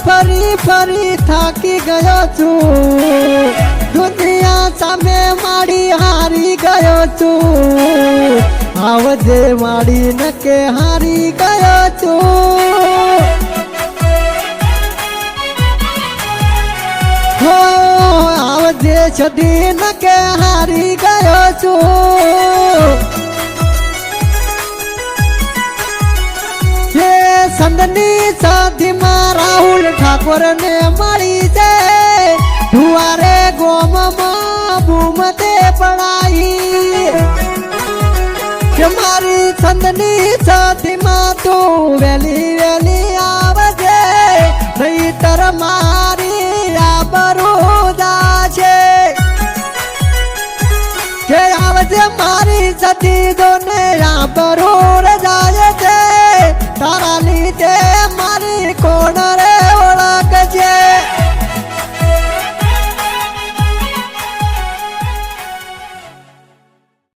ફરી ફરી થાકી ગયો છું દુનિયા સામે માડી હારી ગયો છું આવજે માડી નકે હારી ગયો છું હો આવજે છડી નકે હારી ગયો છું સંદની સાથીમાં રાહુલ ઠાકોર ને મળી છે ધુવારે ગોમમાં ભૂમતે પડાઈ કે મારી સંદની સાથીમાં તું વેલી વેલી આવજે નહીતર મારી આબરૂ જાશે કે આવજે મારી સતી દોને આબરૂ જાશે